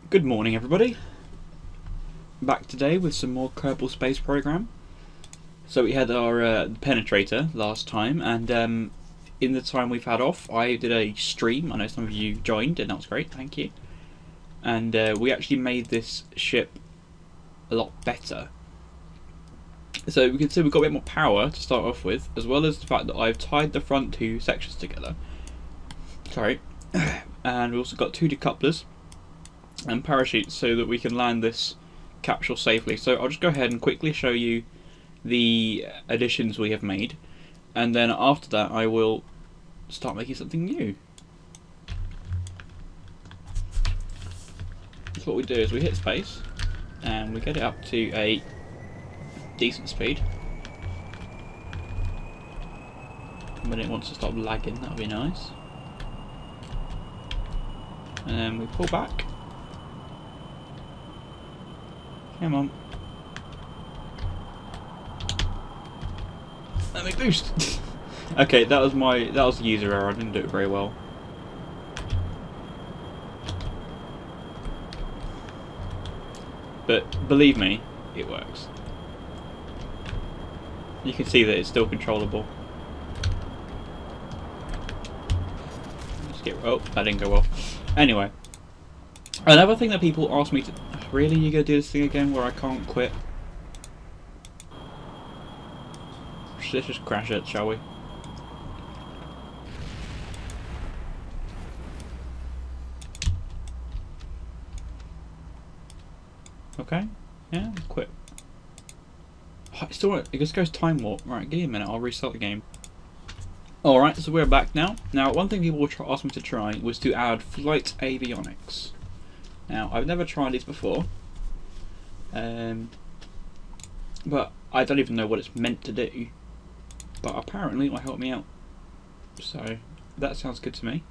Good morning, everybody. Back today with some more Kerbal Space Program. So we had our penetrator last time, and in the time we've had off, I did a stream. I know some of you joined, and that was great. Thank you. And we actually made this ship a lot better. So we can see we've got a bit more power to start off with, as well as the fact that I've tied the front two sections together. Sorry. And we've also got two decouplers and parachutes so that we can land this capsule safely. So I'll just go ahead and quickly show you the additions we have made, and then after that I will start making something new. So what we do is we hit space and we get it up to a decent speed. When it wants to stop lagging, that would be nice. And then we pull back. Come on. Let me boost. Okay, that was the user error. I didn't do it very well. But believe me, it works. You can see that it's still controllable. Let's get, oh, that didn't go well. Anyway, another thing that people ask me to, really, you gonna do this thing again where I can't quit? Let's just crash it, shall we? Okay, yeah, quit. Oh, it just goes time warp. Right, give me a minute, I'll restart the game. Alright, so we're back now. Now, one thing people asked me to try was to add flight avionics. Now, I've never tried these before, but I don't even know what it's meant to do, but apparently it will help me out. So, that sounds good to me.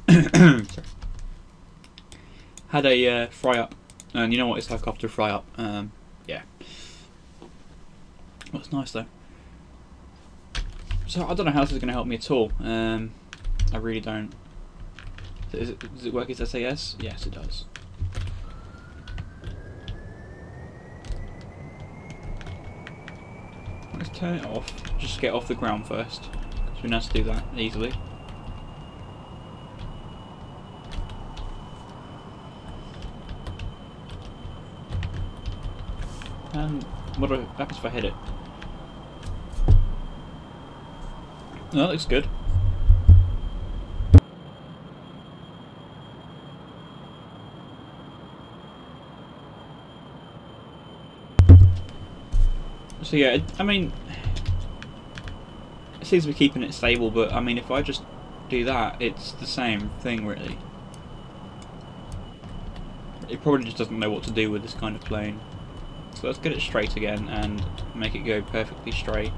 Sorry. Had a fry up, and you know what it's like after a fry up. Yeah. Well, it's nice though. So I don't know how this is going to help me at all. I really don't. Does it work as SAS? Yes, it does. Let's turn it off. Just get off the ground first, because we know how to do that easily. And what happens if I hit it? No, that looks good. So yeah, I mean, it seems to be keeping it stable, but I mean, if I just do that, it's the same thing really. It probably just doesn't know what to do with this kind of plane. So let's get it straight again and make it go perfectly straight.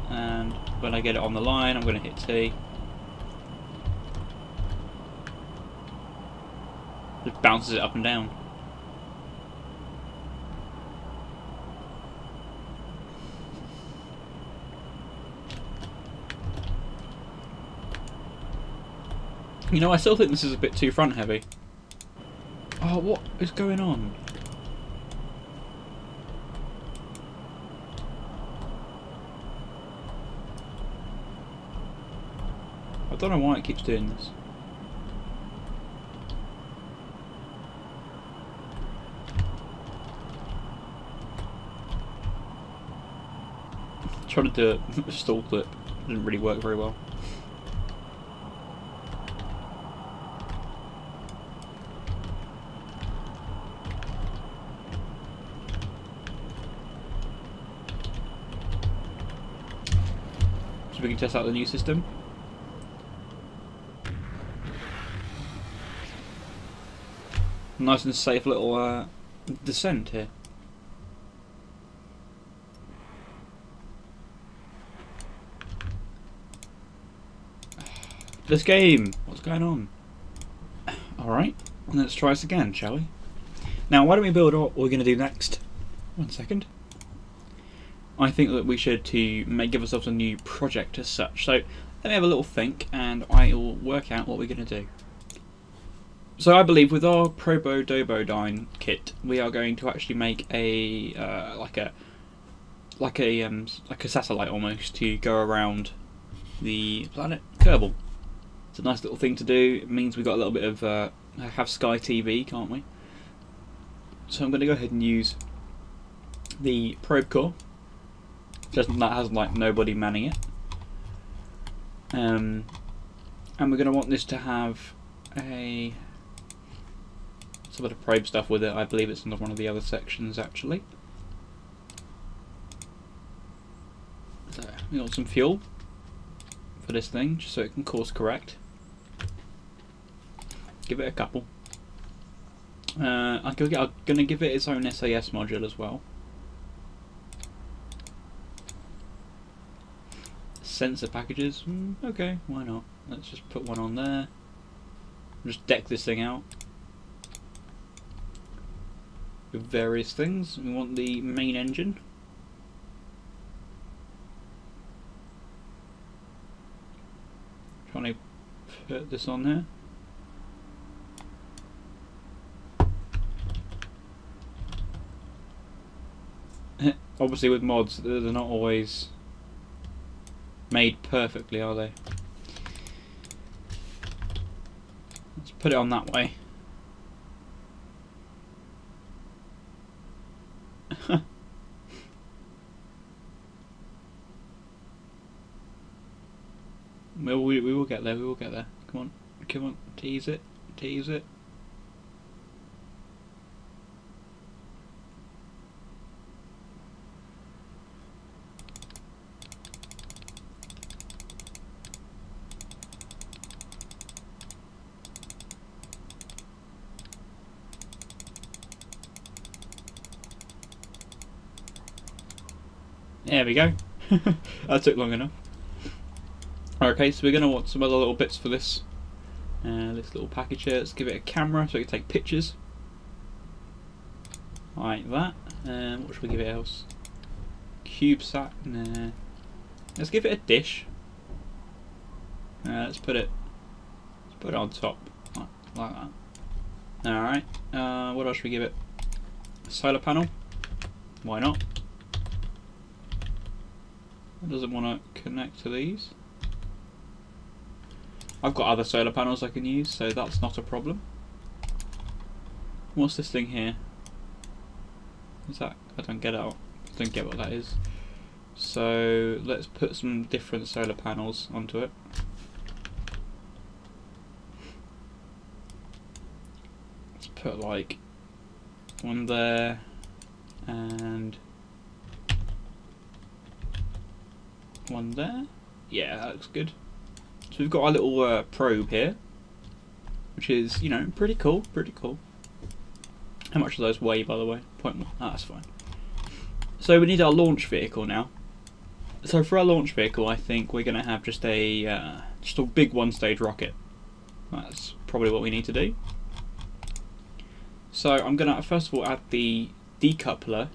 And when I get it on the line, I'm going to hit T. Just bounces it up and down. You know, I still think this is a bit too front heavy. Oh, what is going on? I don't know why it keeps doing this. Trying to do a stall clip didn't really work very well. So we can test out the new system. Nice and safe little descent here. This game! What's going on? Alright, let's try this again, shall we? Now, why don't we build what we're going to do next? 1 second. I think that we should give ourselves a new project as such. So let me have a little think, and I will work out what we're going to do. So I believe with our Probo Dobodyne kit, we are going to actually make a like a satellite almost to go around the planet Kerbal. It's a nice little thing to do. It means we've got a little bit of have Sky TV, can't we? So I'm going to go ahead and use the probe core. That has like nobody manning it. And we're going to want this to have a some of the probe stuff with it. I believe it's in one of the other sections actually. So we got some fuel for this thing, just so it can course correct. Give it a couple. I'm going to give it its own SAS module as well. Sensor packages, okay, why not? Let's just put one on there. Just deck this thing out with various things. We want the main engine. Trying to put this on there. Obviously with mods, they're not always made perfectly, are they? Let's put it on that way. We will get there, we will get there. Come on, come on, tease it, tease it. There we go. That took long enough. Okay, so we're going to want some other little bits for this. This little package here. Let's give it a camera so we can take pictures. Like that. What should we give it else? CubeSat. Nah. Let's give it a dish. Let's put it on top like that. All right. What else should we give it? Solar panel. Why not? It doesn't want to connect to these. I've got other solar panels I can use, so that's not a problem. What's this thing here? Is that? I don't get it. I don't get what that is. So let's put some different solar panels onto it. Let's put like one there and one there. Yeah, that looks good. So we've got our little probe here, which is, you know, pretty cool, pretty cool. How much do those weigh, by the way? 0.1. Ah, that's fine. So we need our launch vehicle now. So for our launch vehicle, I think we're going to have just a big one-stage rocket. That's probably what we need to do. So I'm going to first of all add the decoupler.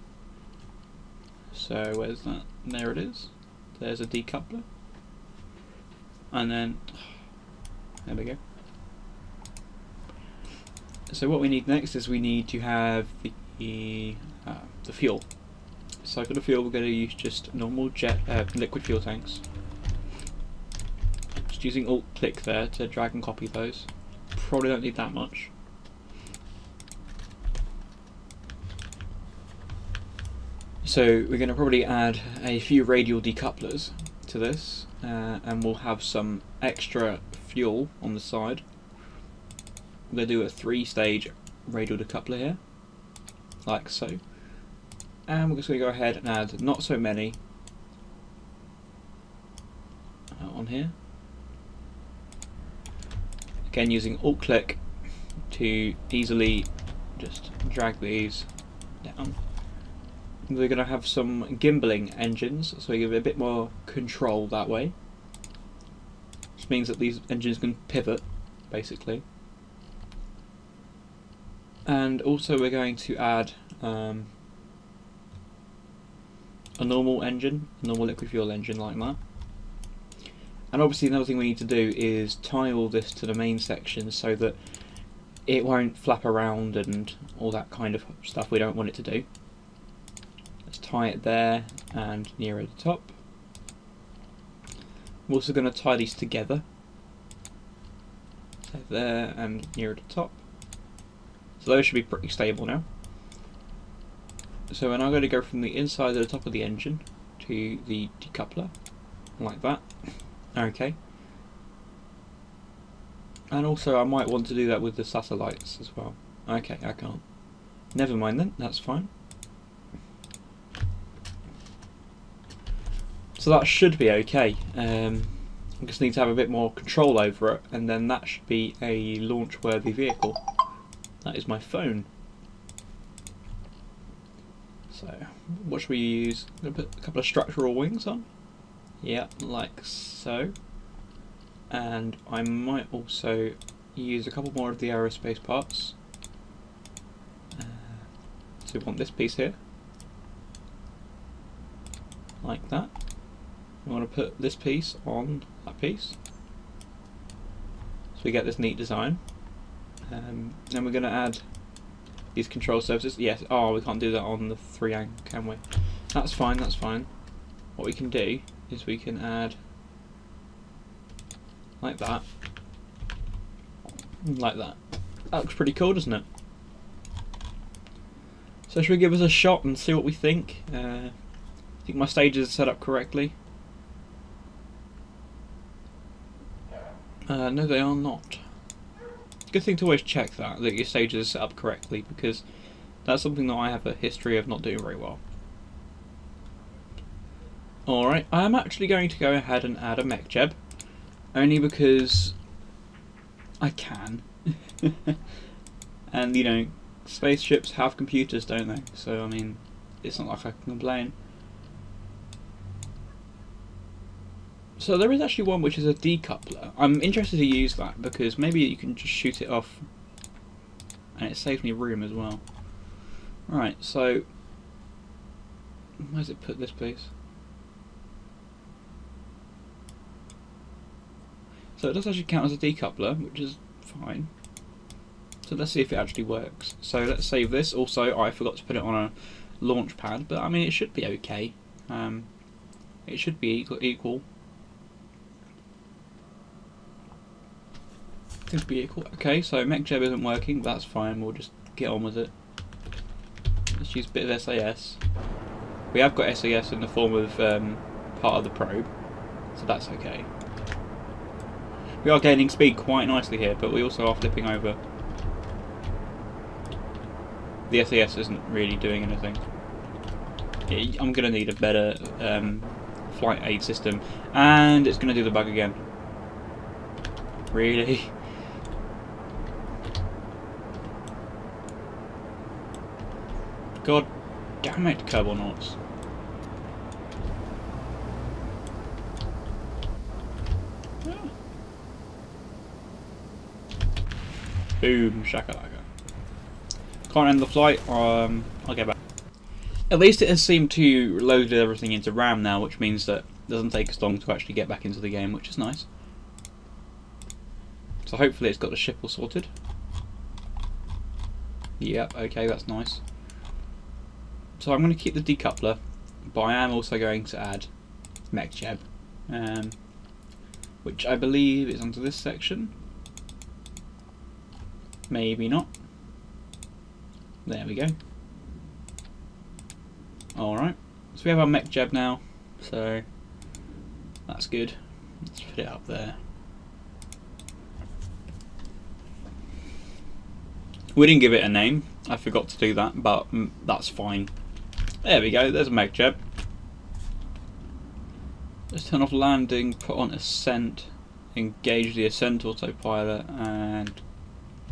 So where's that? There it is. There's a decoupler. And then, there we go. So what we need next is we need to have the fuel. So for the fuel we're going to use just normal liquid fuel tanks. Just using Alt-click there to drag and copy those. Probably don't need that much. So we're going to probably add a few radial decouplers to this, and we'll have some extra fuel on the side. I'm going to do a 3-stage radial decoupler here, like so. And we're just going to go ahead and add not so many on here. Again, using Alt-click to easily just drag these down. We're going to have some gimbaling engines, so we give it a bit more control that way. Which means that these engines can pivot, basically. And also we're going to add a normal engine, a normal liquid fuel engine like that. And obviously another thing we need to do is tie all this to the main section so that it won't flap around and all that kind of stuff we don't want it to do. Let's tie it there and nearer the top. I'm also going to tie these together. So there and nearer the top. So those should be pretty stable now. So we're now going to go from the inside of the top of the engine to the decoupler, like that. Okay. And also I might want to do that with the satellites as well. Okay, I can't. Never mind then, that's fine. So that should be okay. I just need to have a bit more control over it, and then that should be a launch-worthy vehicle. That is my phone. So, what should we use? I'm going to put a couple of structural wings on. Yeah, like so. And I might also use a couple more of the aerospace parts. So we want this piece here. Like that. We want to put this piece on that piece. So we get this neat design. Then we're going to add these control surfaces. Yes, oh, we can't do that on the 3-ang, can we? That's fine, that's fine. What we can do is we can add like that. Like that. That looks pretty cool, doesn't it? So should we give us a shot and see what we think? I think my stages are set up correctly. No, they are not. Good thing to always check that your stages are set up correctly, because that's something that I have a history of not doing very well. Alright, I am actually going to go ahead and add a mech jeb, only because I can. And you know, spaceships have computers, don't they? So I mean, it's not like I can complain. So there is actually one which is a decoupler. I'm interested to use that because maybe you can just shoot it off and it saves me room as well. Right, so where's it put this please? So it does actually count as a decoupler, which is fine. So let's see if it actually works. So let's save this. Also, I forgot to put it on a launch pad, but I mean it should be okay. It should be equal. Could be equal. Okay, so mech jeb isn't working, but that's fine, we'll just get on with it. Let's use a bit of SAS. We have got SAS in the form of part of the probe, so that's okay. We are gaining speed quite nicely here, but we also are flipping over. The SAS isn't really doing anything. I'm going to need a better flight aid system, and it's going to do the bug again. Really? God damn it, Kerbal Nauts. Boom, shakalaka. Can't end the flight, I'll get back. At least it has seemed to load everything into RAM now, which means that it doesn't take us long to actually get back into the game, which is nice. So hopefully it's got the ship all sorted. Yep, okay, that's nice. So I'm going to keep the decoupler, but I am also going to add mech jeb, which I believe is onto this section. Maybe not. There we go. Alright, so we have our mech jeb now, so that's good. Let's put it up there. We didn't give it a name, I forgot to do that, but that's fine. There we go, there's a mech jeb. Let's turn off landing, put on ascent, engage the ascent autopilot, and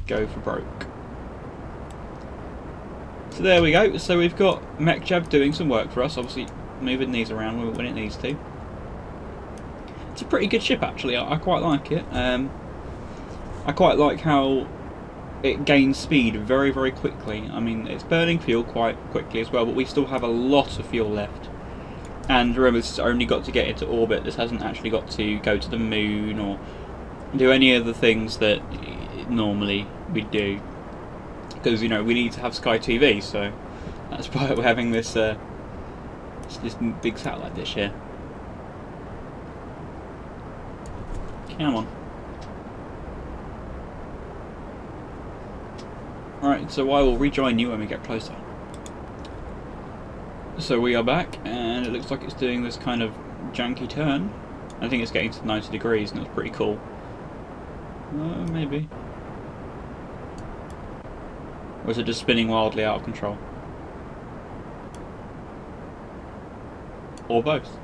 go for broke. So there we go, so we've got mech jeb doing some work for us, obviously moving these around when it needs to. It's a pretty good ship actually, I quite like it. I quite like how it gains speed very, very quickly. I mean, it's burning fuel quite quickly as well, but we still have a lot of fuel left. And remember, this has only got to get into orbit. This hasn't actually got to go to the moon or do any of the things that like normally we do, because you know we need to have Sky TV, so that's why we're having this this big satellite dish here. Come on. Alright, so I will rejoin you when we get closer. So we are back, and it looks like it's doing this kind of janky turn. I think it's getting to 90 degrees, and that's pretty cool. Maybe. Or is it just spinning wildly out of control? Or both?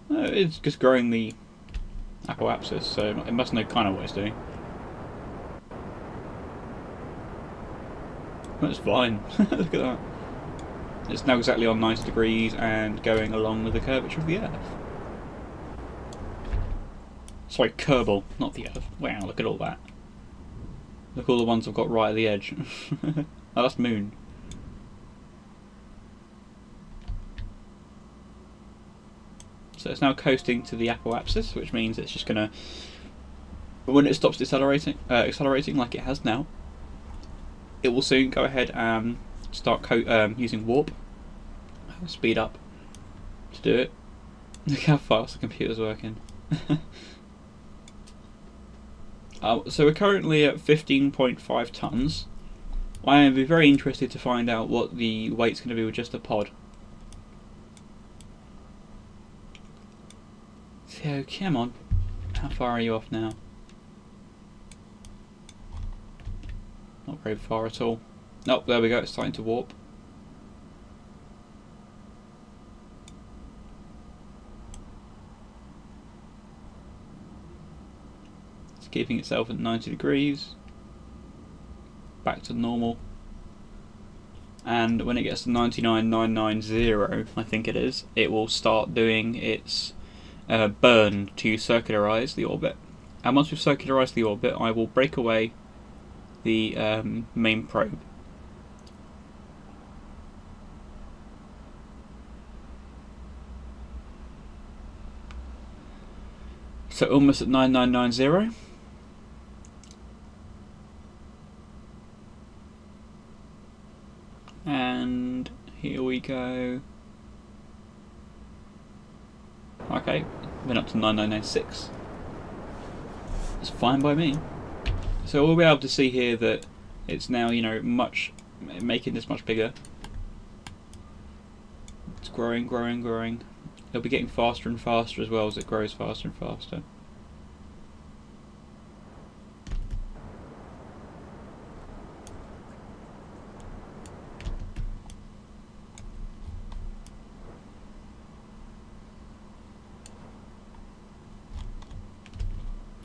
It's just growing the apoapsis, so it must know kind of what it's doing. That's fine. Look at that. It's now exactly on 90 degrees and going along with the curvature of the Earth. Sorry, Kerbal, not the Earth. Wow, look at all that. Look at all the ones I've got right at the edge. Oh, that's Moon. So it's now coasting to the apoapsis, which means it's just gonna, when it stops accelerating like it has now, it will soon go ahead and start using warp, speed up to do it. Look how fast the computer's working. So we're currently at 15.5 tons. I am very interested to find out what the weight's going to be with just a pod. So come on, how far are you off now? Not very far at all. Oh, there we go, it's starting to warp. It's keeping itself at 90 degrees. Back to normal. And when it gets to 99,990, I think it is, it will start doing its burn to circularize the orbit. And once we've circularized the orbit, I will break away the main probe. So almost at 9990. And here we go. Okay, went up to 9996. It's fine by me. So we'll be able to see here that it's now, you know, making this much bigger. It's growing, growing, growing. It'll be getting faster and faster as well as it grows faster and faster.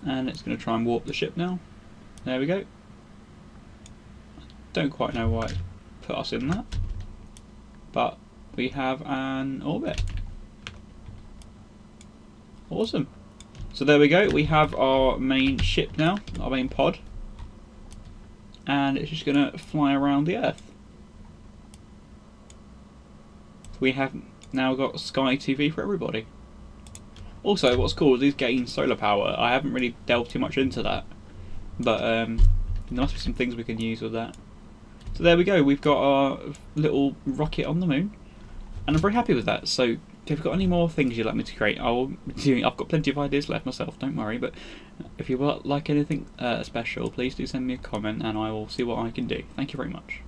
And it's going to try and warp the ship now. There we go. Don't quite know why it put us in that, but we have an orbit. Awesome. So there we go, we have our main ship now, our main pod, and it's just going to fly around the Earth. We have now got Sky TV for everybody. Also, what's cool is these getting solar power. I haven't really delved too much into that, but there must be some things we can use with that. So there we go, we've got our little rocket on the moon, and I'm very happy with that. So if you've got any more things you'd like me to create, I've got plenty of ideas left myself, don't worry, but if you would like anything special, please do send me a comment and I will see what I can do. Thank you very much.